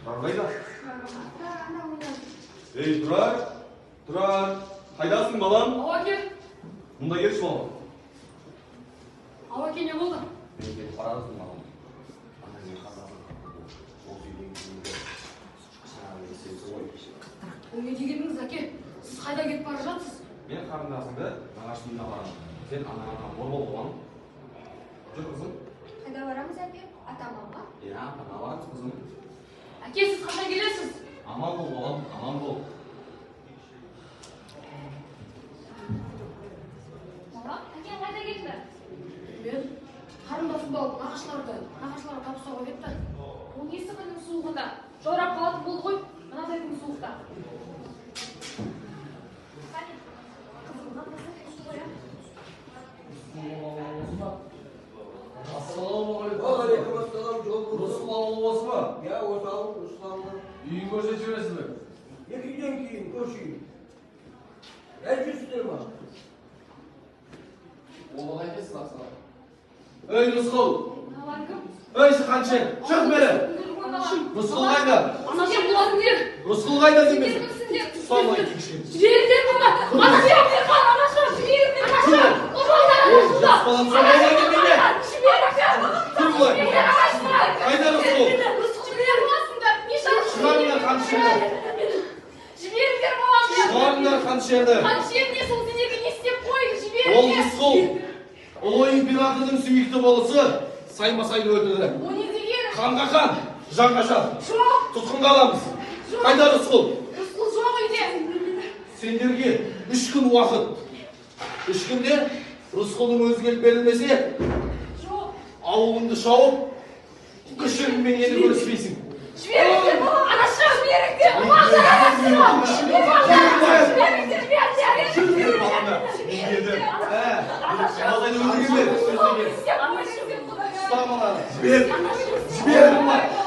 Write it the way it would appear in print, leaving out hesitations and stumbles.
Тұрар қайда? Ей, Тұрар, қайдасың балам? Ау әке. Мұнда келші балам. Ау әке, не болды? Мен келіп қарадым балам. Ана мен қазағым. Ол үйден кейінгі жаңағы есебісі ғой. Ол не дегеніңіз әке? Сіз қайда кетіп бара жатсыз? Мен қарындасыңды нағашы үйіне барамын. Сен анаңа бор бол болғаның. Жүр қызым. Қайда барамыз әке? Ата-мамаға? Иә, ана барамыз қызым. Әке, сіз қашан келесіз? Аман бол балам, аман бол. Мама, әке қайда кетті? Мен қарындасымды алып нағашыларға табыстауға кетті. Ол несі күннің суығында? Жаурап қалатын болды ғой, мынадай күн суықта. Ассалаумағалейкум. Рысқұл ауылы осы ма? Я осы ауыл, Русланды. Үйін көрсетіп жібересіз бе? Екі үйден кейін көрші үй. Әжесіздер ма? Ол қайтесіз ақсалап? Ей, Рысқұл! Аларкім? Ей, қанша! Шық бері! Рысқұл қайда? Анашым боласыңдер! Рысқұл қайда демесін? Жіберіңіздер! Ұстамай кешкен. Жіберіңдер мама! Анашым! Анашым! Жіберіңдер! Анашым! Ұрғандар ашылды! Балам, сабай келмейді! Жіберіңдер! Тұр былай! Қайда Рысқұл? Жіберіңдер боласыңдар! Шығарыңдар қаншерді! Жіберіңдер баламды! Шығарыңдар қаншерді! Қаншер не сол сендерге не істеп қойды? Ол Жіберіңдер! Рысқұл! Ұлы императордың сүйікті болысы Саймасайды өлтірді. О не деген? Қанға қан, жанға жан. Жоқ! Тұтқынға аламыз. Қайда Рысқұл? Рысқұл жоқ үйде! Сендерге 3 күн уақыт. 3 күнде Рысқұлдың өзі келіп берілмесе, Жоқ! ауылыңды шауып, күшіңмен ені көріспейсің. Жіберіңдер! Анашым! Жіберіңдер! Жібер!